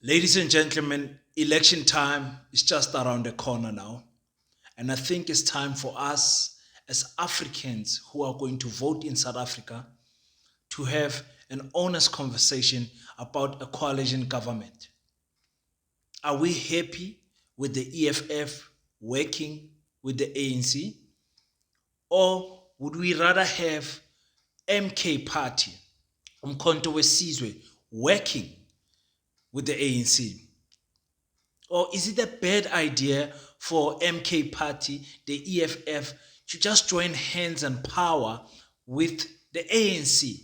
Ladies and gentlemen, election time is just around the corner now. And I think it's time for us as Africans who are going to vote in South Africa to have an honest conversation about a coalition government. Are we happy with the EFF working with the ANC? Or would we rather have MK party, Umkhonto weSizwe, working with the ANC? Or is it a bad idea for MK party, the EFF, to just join hands and power with the ANC?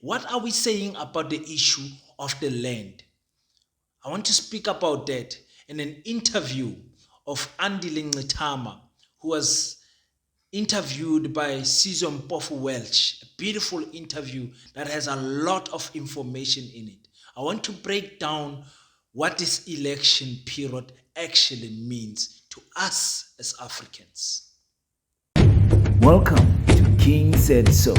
What are we saying about the issue of the land? I want to speak about that in an interview of Andile Mngxitama, who was interviewed by Sizwe Mpofu Welch. A beautiful interview that has a lot of information in it. I want to break down what this election period actually means to us as Africans. Welcome to King Said So,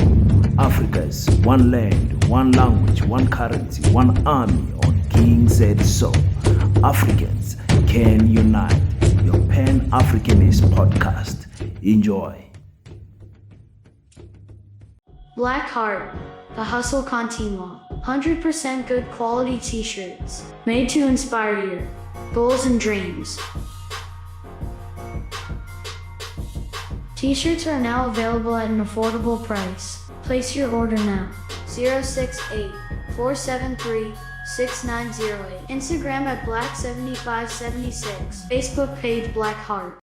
Africa's one land, one language, one currency, one army on King Said So. Africans can unite. Your Pan-Africanist podcast. Enjoy. Black Heart, the Hustle Continua. 100% good quality t-shirts, made to inspire your goals and dreams. T-shirts are now available at an affordable price. Place your order now. 068-473-6908. Instagram at Black7576. Facebook page Black Heart.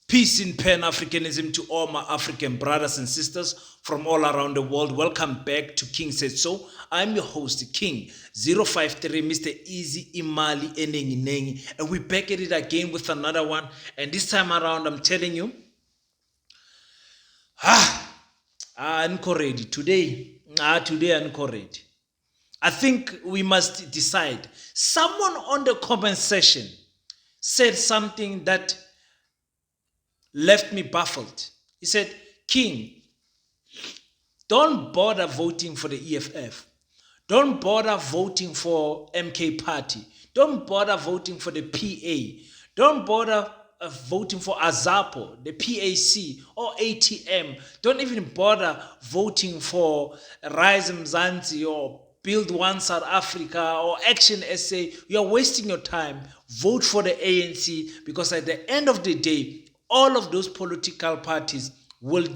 Peace in Pan-Africanism to all my African brothers and sisters from all around the world. Welcome back to King Said So. I'm your host, King 053, Mr. Easy Imali Enengi, and we're back at it again with another one. And this time around, I'm telling you, I'm ready. Today I'm ready. I think we must decide. Someone on the comment section said something that left me baffled. He said, King, don't bother voting for the EFF. Don't bother voting for MK party. Don't bother voting for the PA. Don't bother voting for AZAPO, the PAC, or ATM. Don't even bother voting for Rise Mzansi or Build One South Africa or Action SA. You're wasting your time. Vote for the ANC, because at the end of the day, all of those political parties will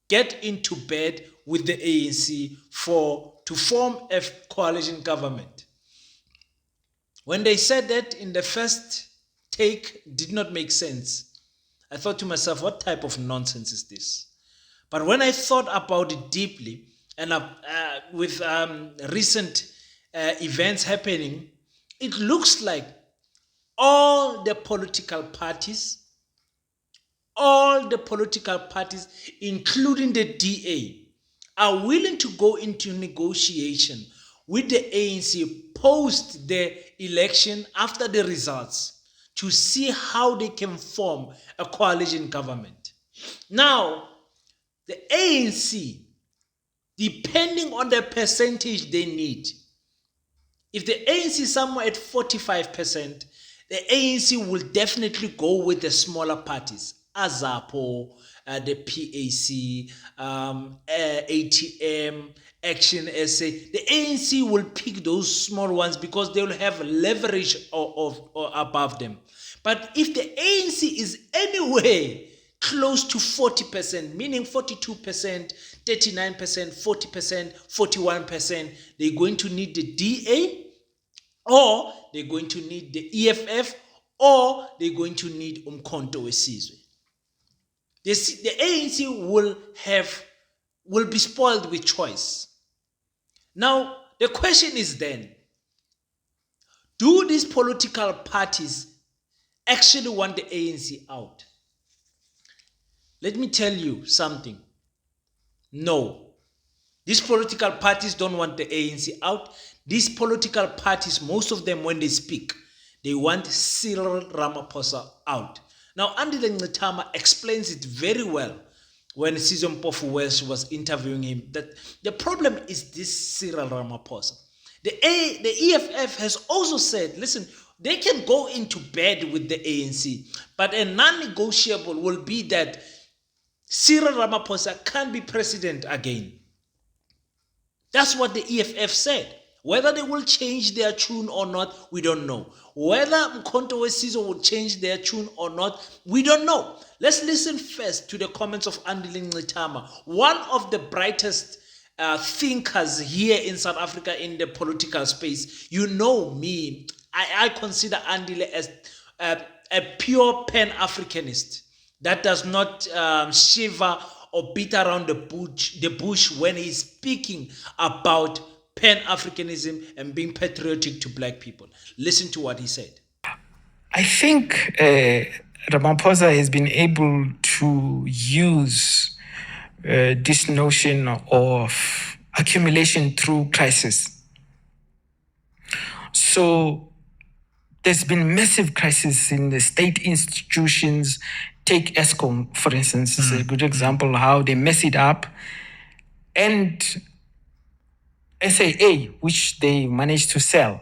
get into bed with the ANC to form a coalition government. When they said that in the first take, did not make sense. I thought to myself, what type of nonsense is this? But when I thought about it deeply, and with recent events happening, it looks like all the political parties, including the DA, are willing to go into negotiation with the ANC post the election after the results to see how they can form a coalition government. Now, the ANC, depending on the percentage they need, if the ANC is somewhere at 45%, the ANC will definitely go with the smaller parties. AZAPO, the PAC, ATM, Action SA. The ANC will pick those small ones because they will have leverage above them. But if the ANC is anywhere close to 40%, meaning 42%, 39%, 40%, 41%, they're going to need the DA, or they're going to need the EFF, or they're going to need Umkhonto weSizwe. The ANC will be spoiled with choice. Now, the question is then, do these political parties actually want the ANC out? Let me tell you something. No. These political parties don't want the ANC out. These political parties, most of them, when they speak, they want Cyril Ramaphosa out. Now, Andile Mngxitama explains it very well when Sizwe Mpofu Welch was interviewing him, that the problem is this Cyril Ramaphosa. The EFF has also said, listen, they can go into bed with the ANC, but a non-negotiable will be that Cyril Ramaphosa can't be president again. That's what the EFF said. Whether they will change their tune or not, we don't know. Whether Mkhonto Wesizwe will change their tune or not, we don't know. Let's listen first to the comments of Andile Mngxitama, one of the brightest thinkers here in South Africa in the political space. You know me, I consider Andile as a pure Pan-Africanist that does not shiver or beat around the bush when he's speaking about Pan-Africanism and being patriotic to black people. Listen to what he said. I think Ramaphosa has been able to use this notion of accumulation through crisis. So there's been massive crisis in the state institutions. Take ESCOM, for instance, is a good example how they mess it up. And SAA, which they managed to sell.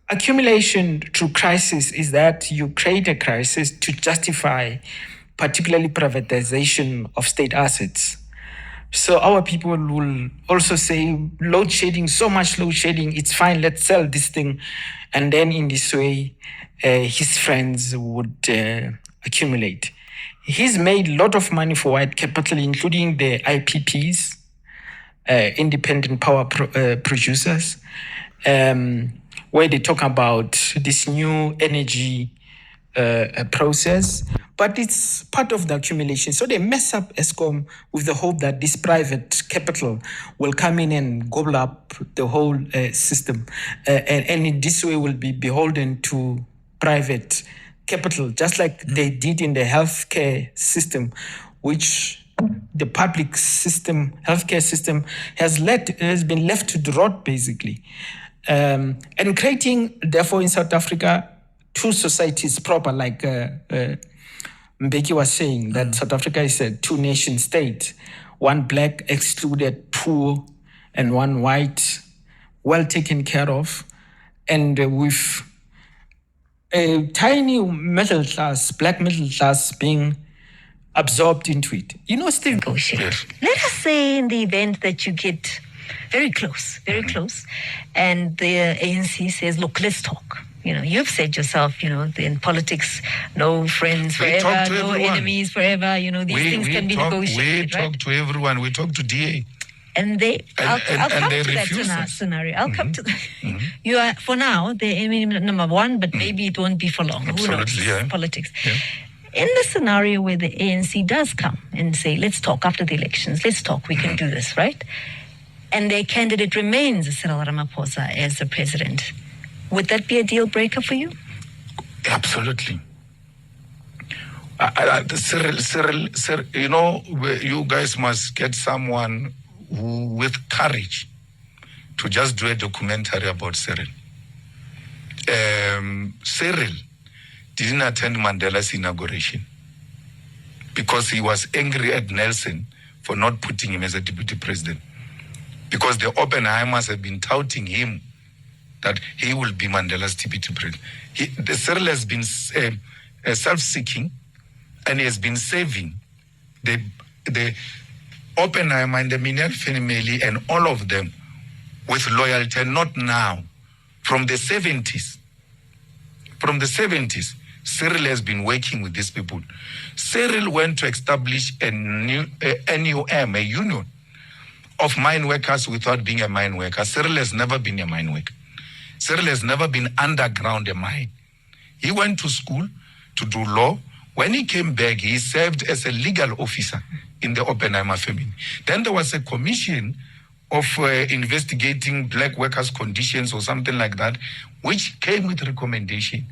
Accumulation through crisis is that you create a crisis to justify particularly privatization of state assets. So our people will also say load shedding, so much load shedding, it's fine, let's sell this thing. And then in this way, his friends would accumulate. He's made a lot of money for white capital, including the IPPs, independent power producers, where they talk about this new energy process, but it's part of the accumulation. So they mess up ESCOM with the hope that this private capital will come in and gobble up the whole system, and in this way will be beholden to private capital, just like they did in the healthcare system, which the public system, healthcare system, has been left to the rot, basically. And creating, therefore, in South Africa, two societies proper, like Mbeki was saying, that South Africa is a two-nation state. One black, excluded, poor, and one white, well taken care of. And with a tiny middle class, black middle class being absorbed into it. You know, Steve? Let us say in the event that you get very close, and the ANC says, look, let's talk. You know, you've said yourself, you know, in politics, no friends forever, no enemies forever. You know, these things can be negotiated. We talk to everyone. We talk to DA. And I'll come to that scenario. I'll come to that. You are, for now, the enemy number one, but maybe it won't be for long. Absolutely, who knows? Yeah. Politics. Yeah. In the scenario where the ANC does come and say, let's talk after the elections, let's talk, we can do this, right? And their candidate remains Cyril Ramaphosa as the president, would that be a deal breaker for you? Absolutely. Cyril, you know, you guys must get someone with courage to just do a documentary about Cyril. Cyril didn't attend Mandela's inauguration because he was angry at Nelson for not putting him as a deputy president. Because the Oppenheimers have been touting him that he will be Mandela's deputy president. Cyril has been self-seeking, and he has been saving the Oppenheimer and the Minel family and all of them with loyalty, not now. From the 70s. From the 70s, Cyril has been working with these people. Cyril went to establish a new NUM, a union of mine workers without being a mine worker. Cyril has never been a mine worker. Cyril has never been underground a mine. He went to school to do law. When he came back, he served as a legal officer in the Oppenheimer family. Then there was a commission of investigating black workers' conditions or something like that, which came with recommendation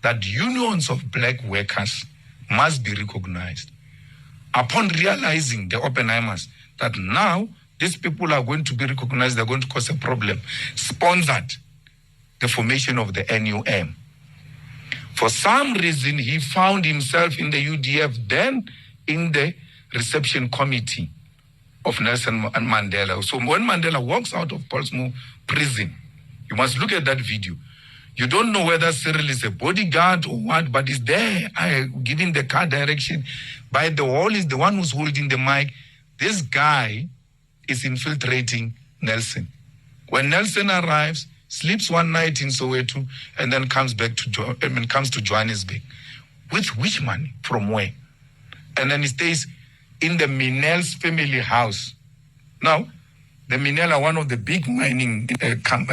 that unions of black workers must be recognized. Upon realizing, the Oppenheimers, that now these people are going to be recognized, they're going to cause a problem, sponsored the formation of the NUM. For some reason, he found himself in the UDF, then in the reception committee of Nelson Mandela. So when Mandela walks out of Portsmouth prison, you must look at that video. You don't know whether Cyril is a bodyguard or what, but he's there giving the car direction. By the wall is the one who's holding the mic. This guy is infiltrating Nelson. When Nelson arrives, sleeps one night in Soweto, and then comes back to comes to Johannesburg. With which money? From where? And then he stays in the Minel's family house. Now, the Minel are one of the big mining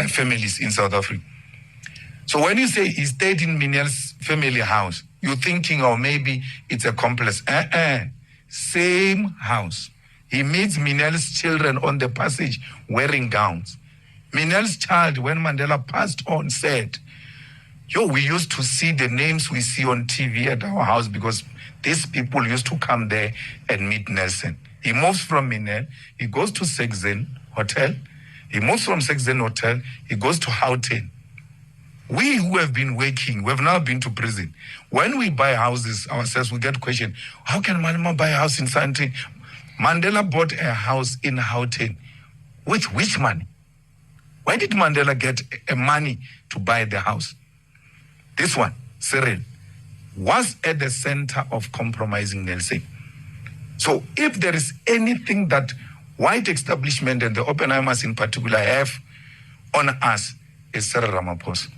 families in South Africa. So when you say he stayed in Minel's family house, you're thinking, oh, maybe it's a complex. Same house. He meets Minel's children on the passage wearing gowns. Minel's child, when Mandela passed on, said, we used to see the names we see on TV at our house because these people used to come there and meet Nelson. He moves from Minel, he goes to Sexen Hotel. He moves from Sexen Hotel, he goes to Houghton. We who have been working, we have now been to prison. When we buy houses ourselves, we get questioned, how can Malema buy a house in Sandton? Mandela bought a house in Houghton. With which money? Why did Mandela get money to buy the house? This one, Cyril, was at the center of compromising Nelson. So if there is anything that white establishment and the Oppenheimers in particular have on us, is Cyril Ramaphosa.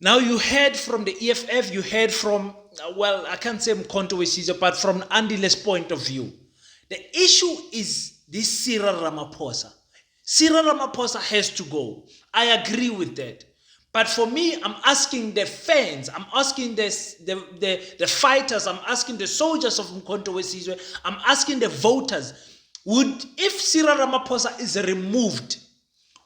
Now you heard from the EFF, you heard from, I can't say Mkhonto Wesizwe, but from Andile's point of view. The issue is this Cyril Ramaphosa. Cyril Ramaphosa has to go. I agree with that. But for me, I'm asking the fans, I'm asking the fighters, I'm asking the soldiers of Mkhonto Wesizwe, I'm asking the voters, if Cyril Ramaphosa is removed,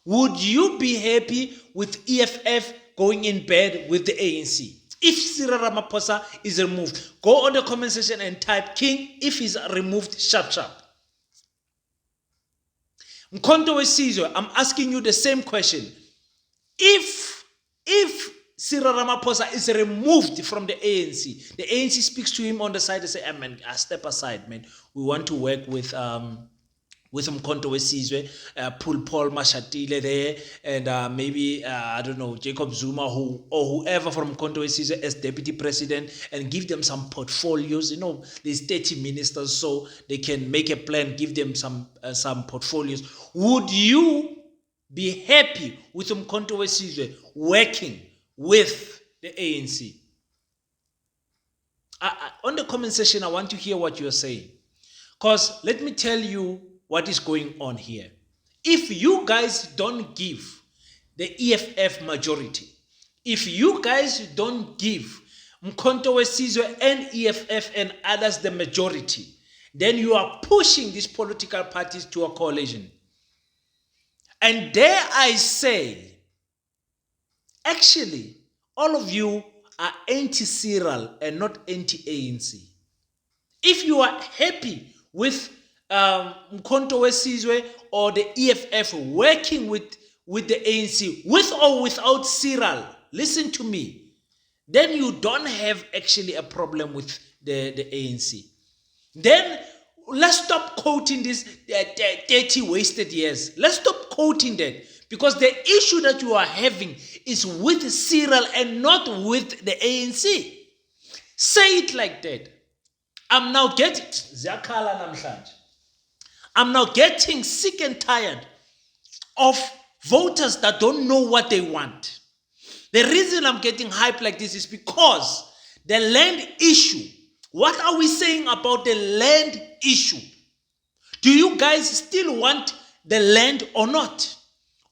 would you be happy with EFF going in bed with the ANC? If Cyril Ramaphosa is removed, go on the comment section and type King if he's removed, sharp. Mkhonto Wesizwe, I'm asking you the same question. If Cyril Ramaphosa is removed from the ANC speaks to him on the side and say, hey, man, step aside, man. We want to work with Mkhonto Wesizwe, pull Paul Mashatile there, and maybe, I don't know, Jacob Zuma or whoever from Mkhonto Wesizwe as deputy president, and give them some portfolios. There's 30 ministers, so they can make a plan, give them some portfolios. Would you be happy with Mkhonto Wesizwe working with the ANC? On the comment section, I want to hear what you're saying. Because let me tell you what is going on here. If you guys don't give the EFF majority, if you guys don't give Mkhonto Wesizwe and EFF and others the majority, then you are pushing these political parties to a coalition. And there I say, actually, all of you are anti-Cyril and not anti-ANC. If you are happy with Mkhonto Wesizwe or the EFF working with the ANC, with or without Cyril, listen to me, then you don't have actually a problem with the ANC. Then let's stop quoting this 30 wasted years. Let's stop quoting that, because the issue that you are having is with Cyril and not with the ANC. Say it like that. I'm now getting sick and tired of voters that don't know what they want. The reason I'm getting hyped like this is because the land issue. What are we saying about the land issue? Do you guys still want the land or not?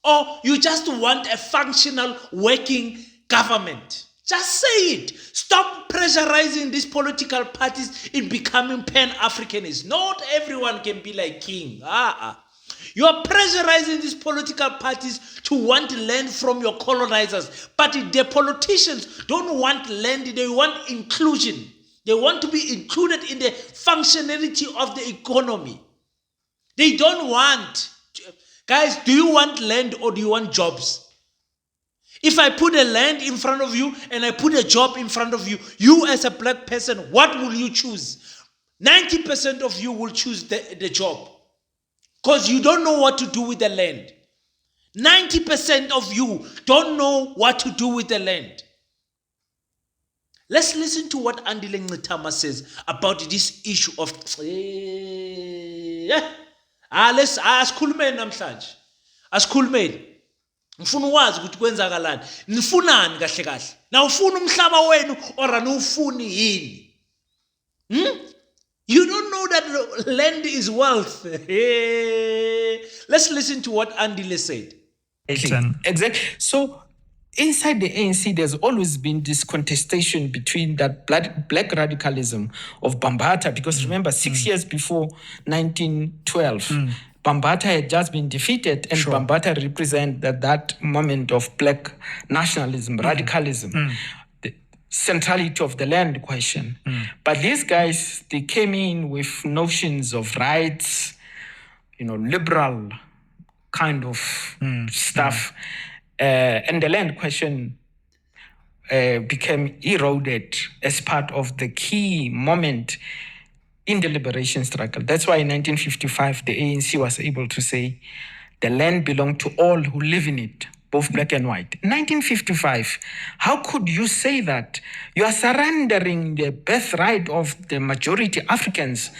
Or you just want a functional working government? Just say it. Stop pressurizing these political parties in becoming pan-Africanists. Not everyone can be like King. You are pressurizing these political parties to want land from your colonizers. But the politicians don't want land, they want inclusion. They want to be included in the functionality of the economy. They don't want... Guys, do you want land or do you want jobs? If I put a land in front of you and I put a job in front of you, you as a black person, what will you choose? 90% of you will choose the job. because you don't know what to do with the land. 90% of you don't know what to do with the land. Let's listen to what Andile Mngxitama says about this issue of let's asikhulumeni namhlanje. Asikhulumeni. Ngifuna ukwazi ukuthi kwenzakalani. Nifunani kahle kahle. Na ufuna umhlaba wenu or anufuni yini? You don't know that land is wealth. Let's listen to what Andile said. Exactly. So inside the ANC, there's always been this contestation between that black radicalism of Bambata, because remember, 6 years before 1912, Bambata had just been defeated, and Bambata represented that moment of black nationalism, radicalism, the centrality of the land question. But these guys, they came in with notions of rights, liberal kind of stuff. And the land question became eroded as part of the key moment in the liberation struggle. That's why in 1955, the ANC was able to say the land belonged to all who live in it, both black and white. 1955, how could you say that? You are surrendering the birthright of the majority Africans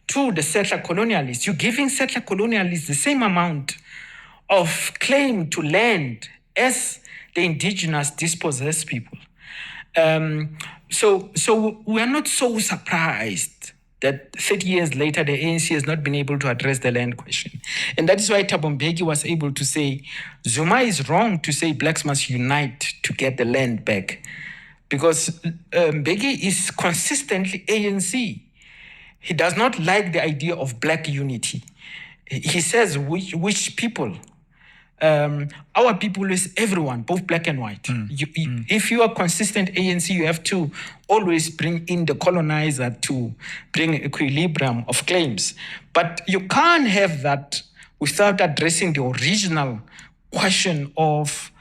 to the settler colonialists. You're giving settler colonialists the same amount of claim to land as the indigenous dispossessed people. So we are not so surprised that 30 years later, the ANC has not been able to address the land question. And that is why Thabo Mbeki was able to say, Zuma is wrong to say blacks must unite to get the land back. Because Mbeki is consistently ANC. He does not like the idea of black unity. He says which people. Our people is everyone, both black and white. If you are consistent ANC, you have to always bring in the colonizer to bring equilibrium of claims. But you can't have that without addressing the original question of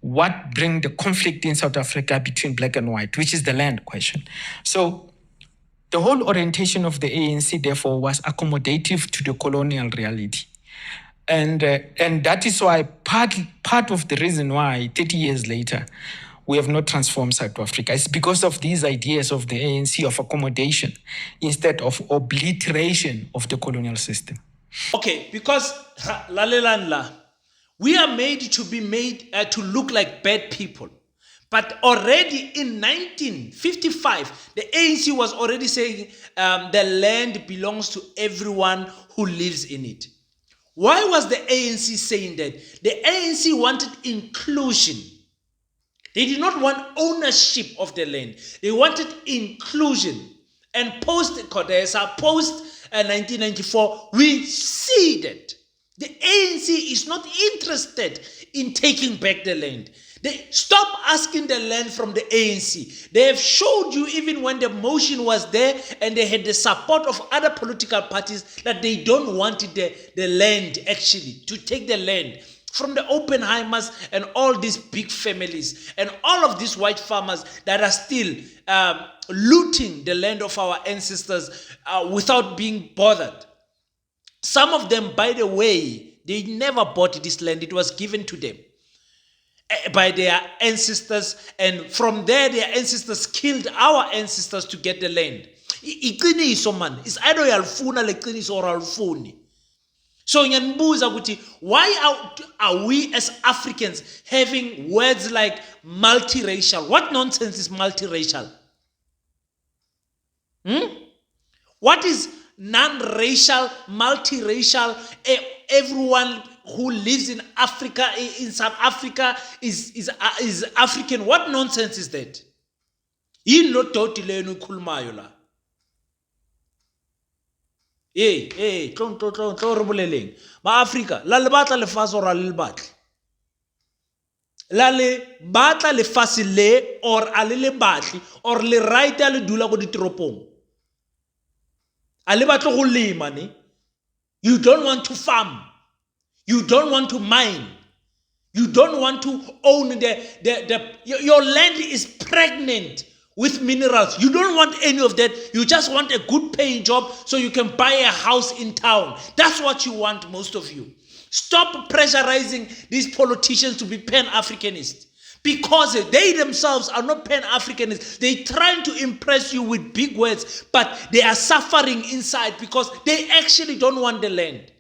what bring the conflict in South Africa between black and white, which is the land question. So the whole orientation of the ANC, therefore, was accommodative to the colonial reality. And that is why part of the reason why 30 years later we have not transformed South Africa is because of these ideas of the ANC of accommodation instead of obliteration of the colonial system. Okay, because we are made to look like bad people. But already in 1955, the ANC was already saying the land belongs to everyone who lives in it. Why was the ANC saying that? The ANC wanted inclusion. They did not want ownership of the land. They wanted inclusion. And post-Codesa, post-1994, we see that the ANC is not interested in taking back the land. They stop asking the land from the ANC. They have showed you, even when the motion was there and they had the support of other political parties, that they don't want the land, actually, to take the land from the Oppenheimers and all these big families and all of these white farmers that are still looting the land of our ancestors without being bothered. Some of them, by the way, they never bought this land. It was given to them by their ancestors, and from there their ancestors killed our ancestors to get the land. Iqiniso man, is either uyalifuna leqiniso or alifuni. So ngiyabuza ukuthi, why are we as Africans having words like multiracial? What nonsense is multiracial? What is non-racial, multiracial? Everyone who lives in Africa, in South Africa, is African. What nonsense is that? Yini lo doti lenu khulumayo la? Tlo re boleleng. Ma Africa, la le batla lefatshe or a le batla? La le batla lefatshe le or a le batle, or le right a le dula go ditoropong? A le batla go lema ne? You don't want to farm. You don't want to mine. You don't want to own your land is pregnant with minerals. You don't want any of that. You just want a good paying job so you can buy a house in town. That's what you want, most of you. Stop pressurizing these politicians to be pan-Africanist, because they themselves are not pan-Africanists. They're trying to impress you with big words, but they are suffering inside because they actually don't want the land.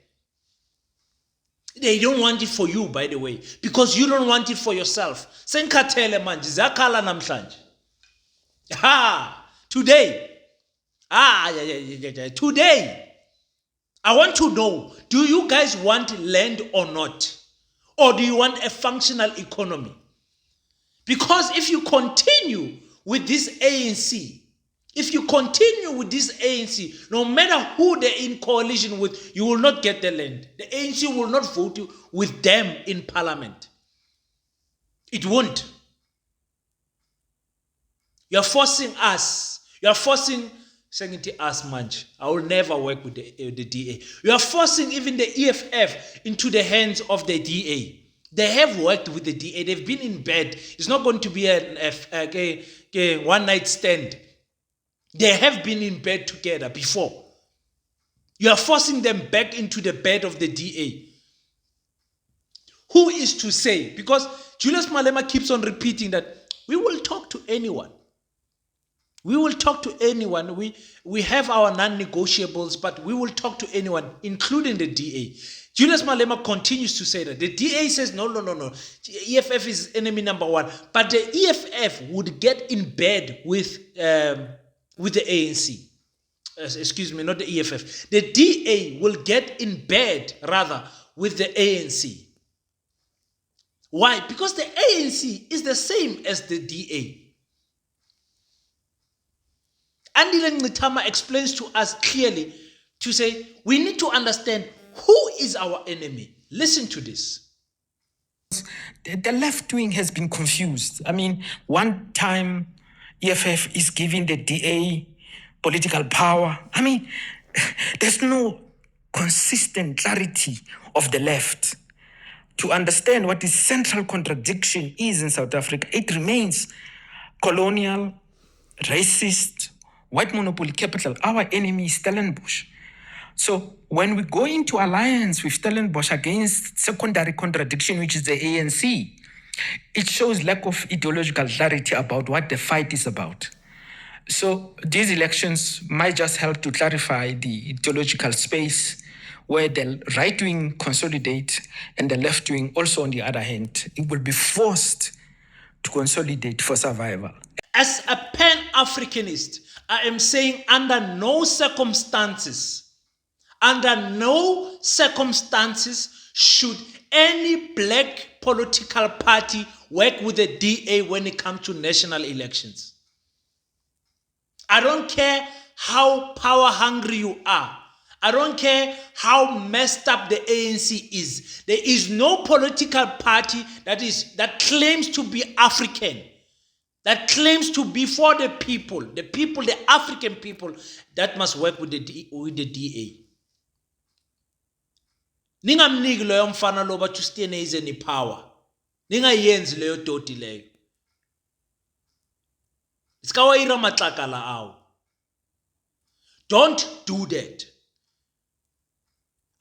They don't want it for you, by the way, because you don't want it for yourself. Senkhathele manje, zakhala namhlanje. Today. Today. I want to know, do you guys want land or not? Or do you want a functional economy? Because if you continue with this ANC, no matter who they're in coalition with, you will not get the land. The ANC will not vote with them in parliament. It won't. You're forcing us. You're forcing us, Manch. I will never work with the DA. You are forcing even the EFF into the hands of the DA. They have worked with the DA. They've been in bed. It's not going to be a one-night stand. They have been in bed together before. You are forcing them back into the bed of the DA. Who is to say? Because Julius Malema keeps on repeating that we will talk to anyone. We will talk to anyone. We have our non-negotiables, but we will talk to anyone, including the DA. Julius Malema continues to say that. The DA says, no. EFF is enemy number one. But the EFF would get in bed with the ANC. Excuse me, not the EFF. The DA will get in bed, rather, with the ANC. Why? Because the ANC is the same as the DA. Andile Mngxitama explains to us clearly to say, we need to understand who is our enemy. Listen to this. The left wing has been confused. I mean, one time EFF is giving the DA political power. I mean, there's no consistent clarity of the left. To understand what the central contradiction is in South Africa, it remains colonial, racist, white monopoly capital. Our enemy is Stellenbosch. So when we go into alliance with Stellenbosch against secondary contradiction, which is the ANC, it shows lack of ideological clarity about what the fight is about. So these elections might just help to clarify the ideological space where the right wing consolidate and the left wing also, on the other hand, it will be forced to consolidate for survival. As a pan-Africanist, I am saying under no circumstances should any black political party work with the DA when it comes to national elections. I don't care how power hungry you are. I don't care how messed up the ANC is. There is no political party that claims to be African, that claims to be for the people, the African people, that must work with the DA. Ningamniki loyo mfana lo bathi Steenhuisen ipower. Ningayenzi leyo doti leyo. Isikawayira matlakala awo. Don't do that.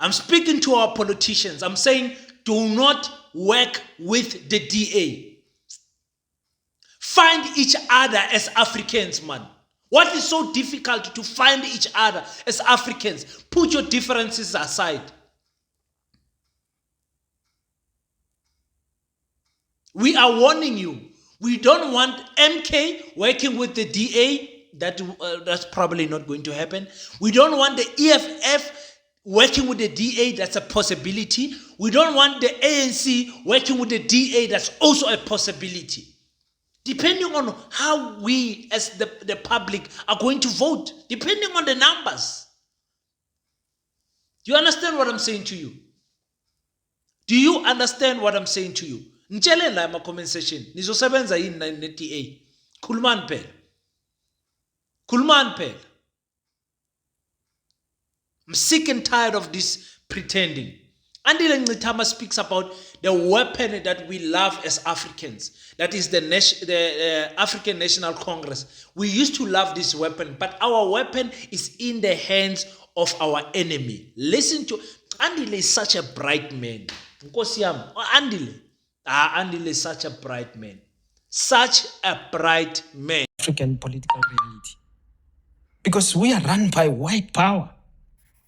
I'm speaking to our politicians. I'm saying, do not work with the DA. Find each other as Africans, man. What is so difficult to find each other as Africans? Put your differences aside. We are warning you. We don't want MK working with the DA. That's probably not going to happen. We don't want the EFF working with the DA. That's a possibility. We don't want the ANC working with the DA. That's also a possibility. Depending on how we as the public are going to vote, depending on the numbers. Do you understand what I'm saying to you? Do you understand what I'm saying to you? Nitshele la ma comment section. Nizosebenza yini ne DA? Khulumani phela. Khulumani phela. I'm sick and tired of this pretending. Andile Mngxitama speaks about the weapon that we love as Africans. That is the African National Congress. We used to love this weapon, but our weapon is in the hands of our enemy. Listen to Andile is such a bright man. Nkosi yami, Andile. Andile is such a bright man. Such a bright man. African political reality. Because we are run by white power,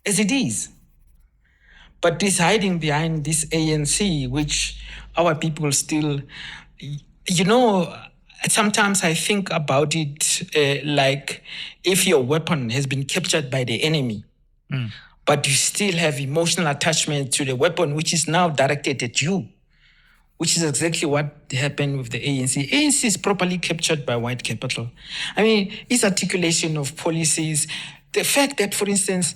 as it is. But this hiding behind this ANC, which our people still, sometimes I think about it like if your weapon has been captured by the enemy, but you still have emotional attachment to the weapon, which is now directed at you, which is exactly what happened with the ANC. ANC is properly captured by white capital. I mean, its articulation of policies, the fact that, for instance,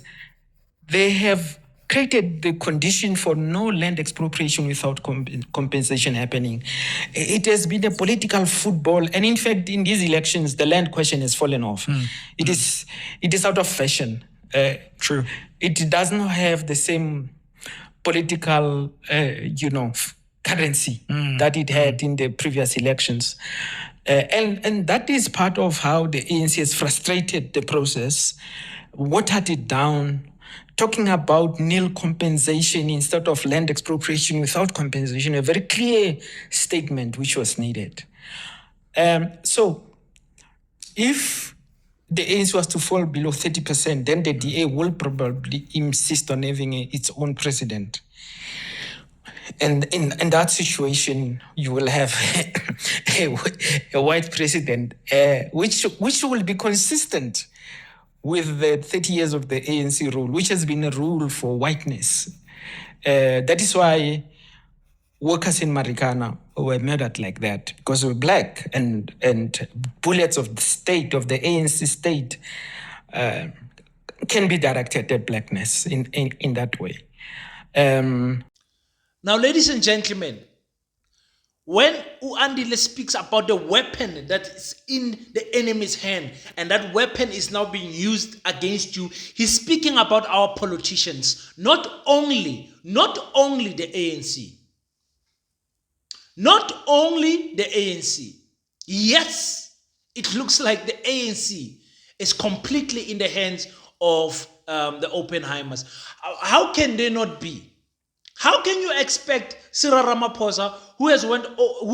they have created the condition for no land expropriation without compensation happening. It has been a political football, and in fact, in these elections, the land question has fallen off. It is out of fashion. True. It does not have the same political, currency that it had in the previous elections. And that is part of how the ANC has frustrated the process, watered it down, talking about nil compensation instead of land expropriation without compensation, a very clear statement which was needed. So if the ANC was to fall below 30%, then the DA will probably insist on having its own president. And in that situation, you will have a white president, which will be consistent with the 30 years of the ANC rule, which has been a rule for whiteness. That is why workers in Marikana were murdered like that, because they were black, and bullets of the state, of the ANC state, can be directed at blackness in that way. Now, ladies and gentlemen, when Andile speaks about the weapon that is in the enemy's hand, and that weapon is now being used against you, he's speaking about our politicians, not only the ANC. Not only the ANC. Yes, it looks like the ANC is completely in the hands of the Oppenheimers. How can they not be? How can you expect Cyril Ramaphosa, who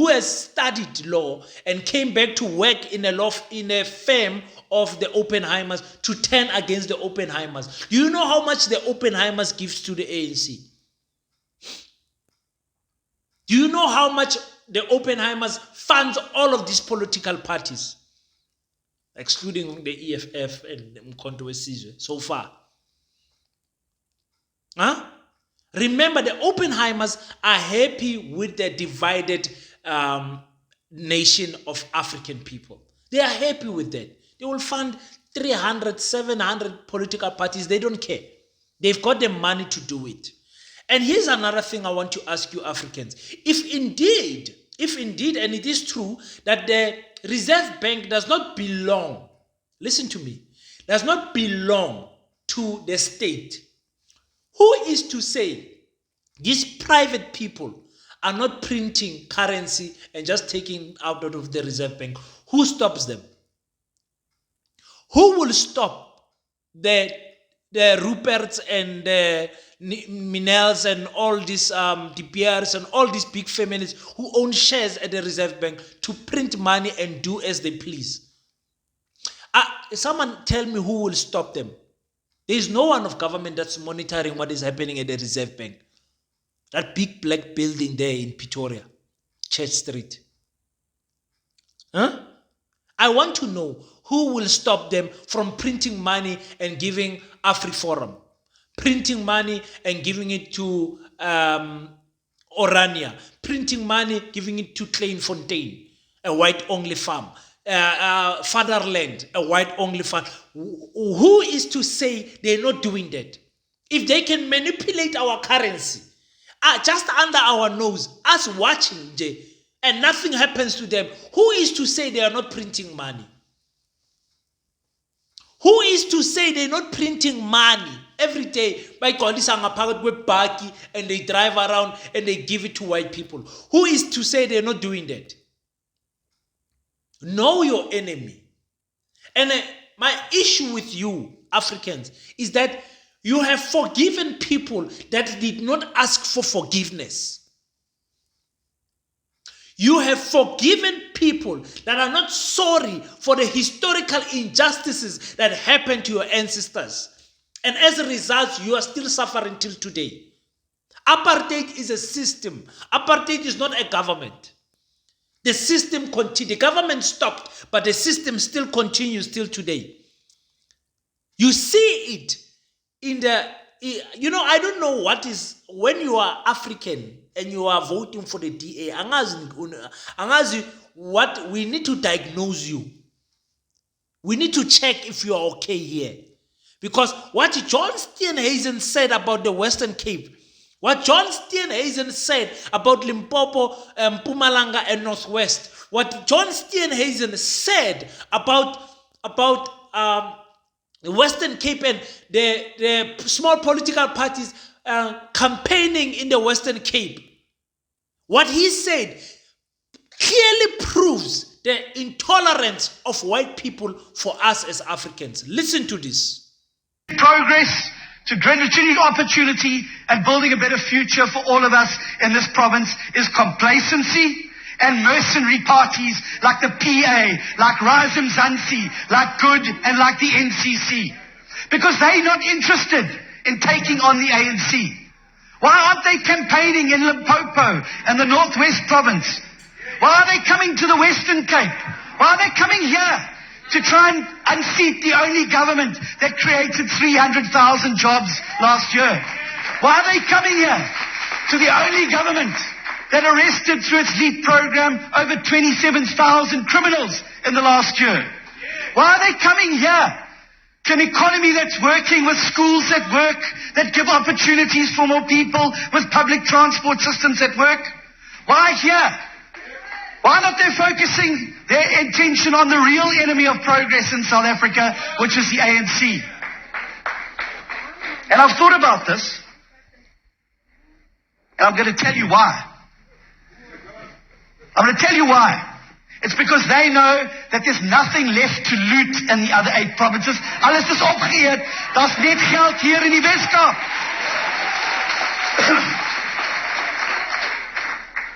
has studied law and came back to work in a firm of the Oppenheimers, to turn against the Oppenheimers? Do you know how much the Oppenheimers gives to the ANC? Do you know how much the Oppenheimers funds all of these political parties, excluding the EFF and Mkhonto weSizwe so far? Huh? Remember, the Oppenheimers are happy with the divided nation of African people. They are happy with that. They will fund 300, 700 political parties. They don't care. They've got the money to do it. And here's another thing I want to ask you Africans. If indeed, and it is true, that the Reserve Bank does not belong, listen to me, does not belong to the state, who is to say these private people are not printing currency and just taking out of the Reserve Bank? Who stops them? Who will stop the Ruperts and the Minels and all these De Beers and all these big families who own shares at the Reserve Bank to print money and do as they please? Someone tell me who will stop them. There is no one of government that's monitoring what is happening at the Reserve Bank. That big black building there in Pretoria, Church Street. I want to know who will stop them from printing money and giving AfriForum, printing money and giving it to Orania, printing money, giving it to Kleinfontein, a white-only farm, Fatherland, a white-only farm. Who is to say they're not doing that? If they can manipulate our currency, just under our nose, us watching, and nothing happens to them, who is to say they are not printing money? Who is to say they're not printing money every day by Baki, and they drive around and they give it to white people. Who is to say they're not doing that? Know your enemy. And my issue with you, Africans, is that you have forgiven people that did not ask for forgiveness. You have forgiven people that are not sorry for the historical injustices that happened to your ancestors. And as a result, you are still suffering till today. Apartheid is a system. Apartheid is not a government. The system continued. The government stopped, but the system still continues till today. You see it in the, I don't know what is, when you are African and you are voting for the DA, angazi what, we need to diagnose you. We need to check if you are okay here. Because what John Steenhuisen said about the Western Cape, what John Steenhuisen said about Limpopo, Mpumalanga, and Northwest, what John Steenhuisen said about the Western Cape and the small political parties campaigning in the Western Cape, what he said clearly proves the intolerance of white people for us as Africans. Listen to this. Progress to generating opportunity and building a better future for all of us in this province is complacency and mercenary parties like the PA, like Rise Mzansi, like Good, and like the NCC. Because they're not interested in taking on the ANC. Why aren't they campaigning in Limpopo and the Northwest province? Why are they coming to the Western Cape? Why are they coming here to try and unseat the only government that created 300,000 jobs last year? Why are they coming here to the only government that arrested through its LEAP program over 27,000 criminals in the last year? Why are they coming here to an economy that's working, with schools that work, that give opportunities for more people, with public transport systems that work? Why here? Why not they focusing their attention on the real enemy of progress in South Africa, which is the ANC? And I've thought about this, and I'm going to tell you why. I'm going to tell you why. It's because they know that there's nothing left to loot in the other 8 provinces. Alles is opgeëet. Daar's net geld hier in die Weskaap.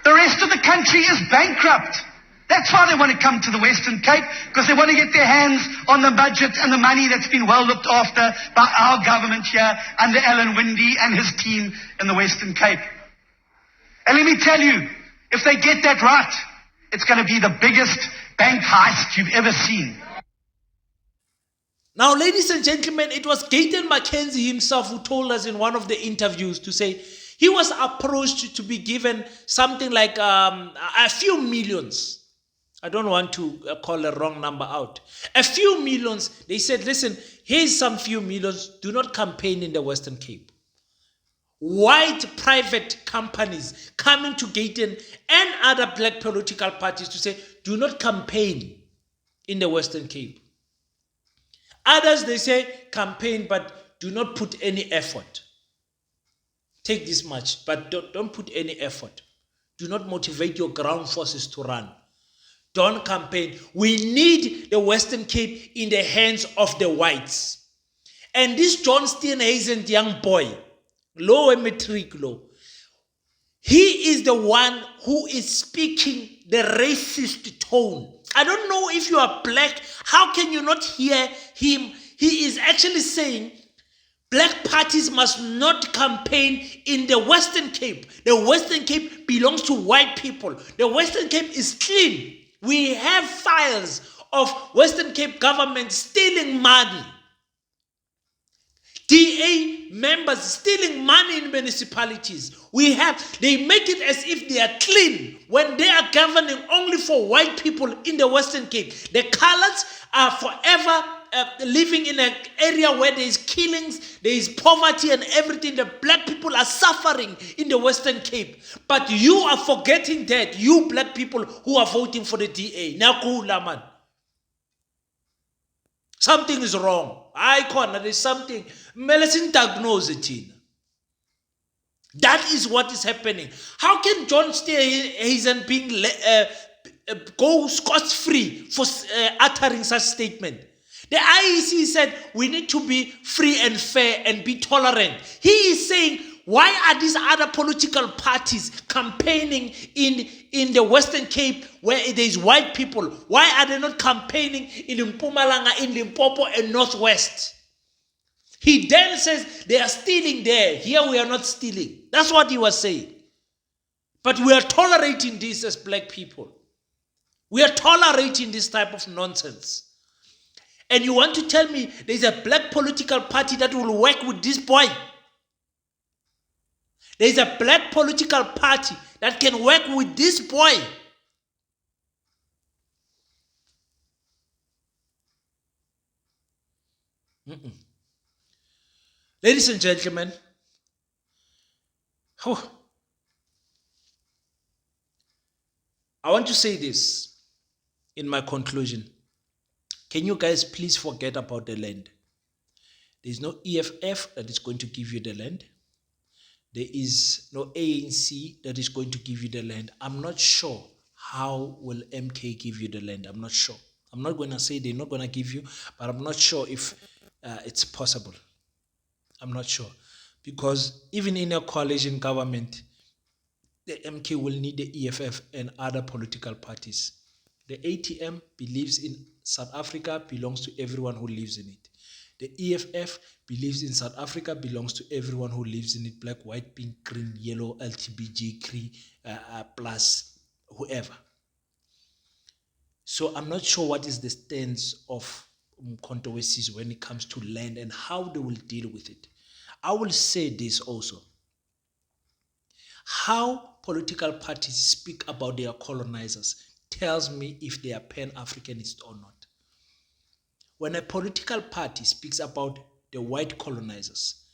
The rest of the country is bankrupt. That's why they want to come to the Western Cape, because they want to get their hands on the budget and the money that's been well looked after by our government here under Alan Winde and his team in the Western Cape. And let me tell you, if they get that right, it's going to be the biggest bank heist you've ever seen. Now, ladies and gentlemen, it was Gayton Mackenzie himself who told us in one of the interviews to say he was approached to be given something like a few millions. I don't want to call a wrong number out. A few millions. They said, listen, here's some few millions. Do not campaign in the Western Cape. White private companies coming to Gayton and other black political parties to say, do not campaign in the Western Cape. Others, they say, campaign, but do not put any effort. Take this much, but don't put any effort. Do not motivate your ground forces to run. Don't campaign. We need the Western Cape in the hands of the whites. And this John Steenhuisen young boy, low and matric low, he is the one who is speaking the racist tone. I don't know if you are black, how can you not hear him? He is actually saying black parties must not campaign in the Western Cape. The Western Cape belongs to white people. The Western Cape is clean. We have files of Western Cape government stealing money. DA members stealing money in municipalities. They make it as if they are clean when they are governing only for white people in the Western Cape. The colors are forever living in an area where there is killings, there is poverty and everything. The black people are suffering in the Western Cape. But you are forgetting that, you black people who are voting for the DA. Nakula man. Something is wrong. There's something. Medicine diagnose it. That is what is happening. How can John Steenhuisen go scot-free for uttering such statement? The IEC said we need to be free and fair and be tolerant. He is saying, why are these other political parties campaigning in the Western Cape where there is white people? Why are they not campaigning in Mpumalanga, in Limpopo and Northwest? He then says they are stealing there. Here we are not stealing. That's what he was saying. But we are tolerating this as black people. We are tolerating this type of nonsense. And you want to tell me there's a black political party that will work with this boy? There's a black political party that can work with this boy? Ladies and gentlemen, I want to say this in my conclusion. Can you guys please forget about the land? There is no EFF that is going to give you the land. There is no ANC that is going to give you the land. I'm not sure how will MK give you the land. I'm not sure. I'm not going to say they're not going to give you, but I'm not sure if it's possible. I'm not sure. Because even in a coalition government, the MK will need the EFF and other political parties. The ATM believes in South Africa belongs to everyone who lives in it. The EFF believes in South Africa belongs to everyone who lives in it, black, white, pink, green, yellow, LTBG, plus, whoever. So I'm not sure what is the stance of Mkhonto when it comes to land and how they will deal with it. I will say this also. How political parties speak about their colonizers tells me if they are Pan-Africanist or not. When a political party speaks about the white colonizers,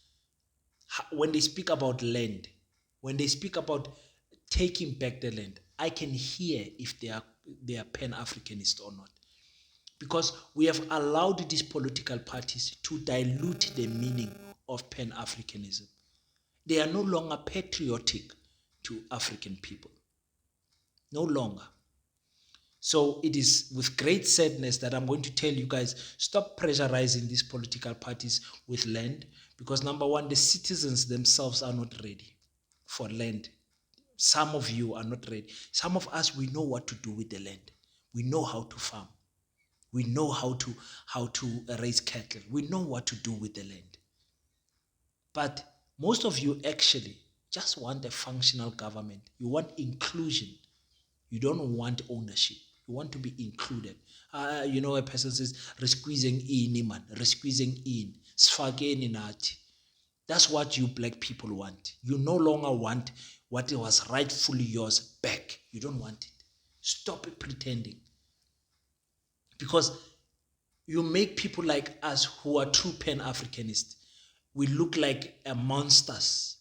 when they speak about land, when they speak about taking back the land, I can hear if they are Pan-Africanist or not. Because we have allowed these political parties to dilute the meaning of Pan-Africanism. They are no longer patriotic to African people. No longer. So it is with great sadness that I'm going to tell you guys, stop pressurizing these political parties with land, because number one, the citizens themselves are not ready for land. Some of you are not ready. Some of us, we know what to do with the land. We know how to farm. We know how to raise cattle. We know what to do with the land. But most of you actually just want a functional government. You want inclusion. You don't want ownership. You want to be included. A person says, "Resqueezing in, man, resqueezing in, sfageni nati." That's what you black people want. You no longer want what was rightfully yours back. You don't want it. Stop pretending. Because you make people like us who are true Pan-Africanists, we look like monsters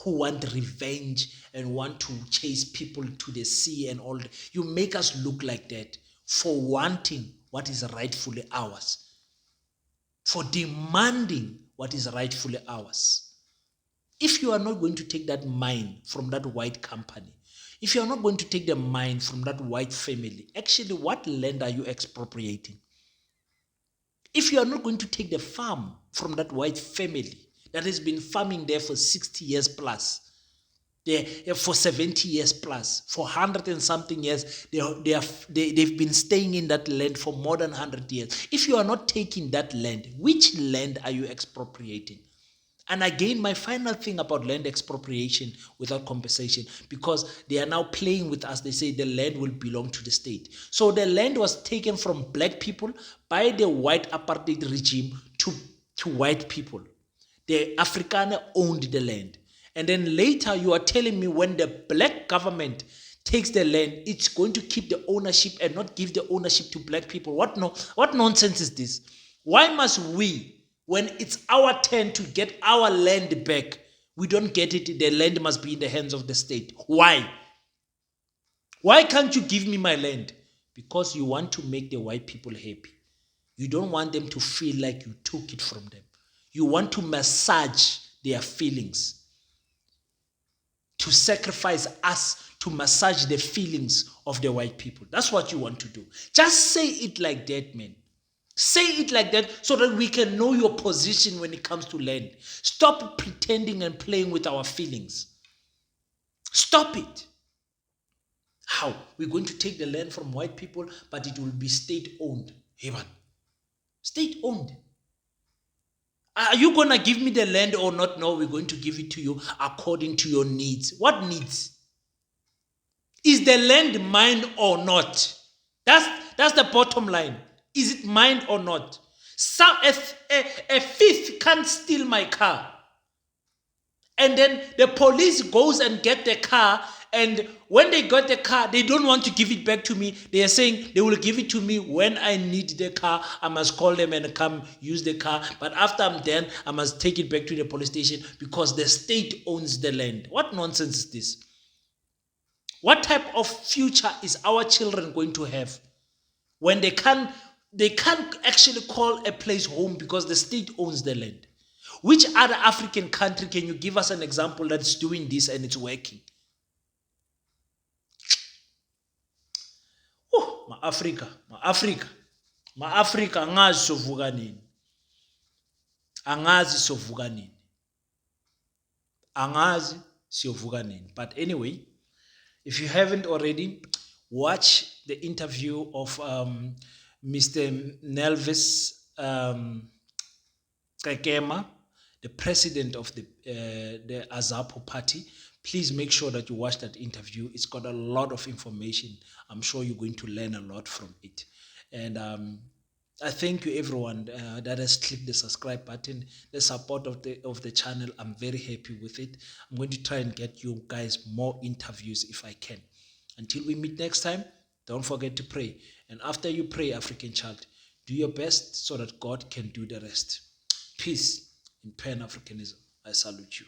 who want revenge and want to chase people to the sea and all. You make us look like that for wanting what is rightfully ours, for demanding what is rightfully ours. If you are not going to take that mine from that white company, if you are not going to take the mine from that white family, actually, what land are you expropriating? If you are not going to take the farm from that white family that has been farming there for 60 years plus, for 70 years plus, for 100 and something years, they've been staying in that land for more than 100 years. If you are not taking that land, which land are you expropriating? And again, my final thing about land expropriation without compensation, because they are now playing with us, they say the land will belong to the state. So the land was taken from black people by the white apartheid regime to white people. The Afrikaner owned the land. And then later you are telling me when the black government takes the land, it's going to keep the ownership and not give the ownership to black people. What nonsense is this? Why must we, when it's our turn to get our land back, we don't get it, the land must be in the hands of the state? Why? Why can't you give me my land? Because you want to make the white people happy. You don't want them to feel like you took it from them. You want to massage their feelings, to sacrifice us to massage the feelings of the white people. That's what you want to do. Just say it like that, man. Say it like that so that we can know your position when it comes to land. Stop pretending and playing with our feelings. Stop it. How? We're going to take the land from white people, but it will be state-owned. Hey, man. State-owned. Are you going to give me the land or not? No, we're going to give it to you according to your needs. What needs? Is the land mine or not? That's the bottom line. Is it mine or not? A thief can't steal my car. And then the police goes and get the car, and when they got the car, they don't want to give it back to me. They are saying they will give it to me when I need the car. I must call them and come use the car. But after I'm done, I must take it back to the police station because the state owns the land. What nonsense is this? What type of future is our children going to have when they can't actually call a place home because the state owns the land? Which other African country can you give us an example that's doing this and it's working? Oh, ma-Africa, angazi sovuka nini. Angazi sovuka nini. Angazi sovuka nini. But anyway, if you haven't already, watch the interview of Mr. Nelvis Kekema, the president of the Azapo party. Please make sure that you watch that interview. It's got a lot of information. I'm sure you're going to learn a lot from it. And I thank you everyone that has clicked the subscribe button, the support of the channel. I'm very happy with it. I'm going to try and get you guys more interviews if I can. Until we meet next time, don't forget to pray. And after you pray, African child, do your best so that God can do the rest. Peace in Pan-Africanism. I salute you.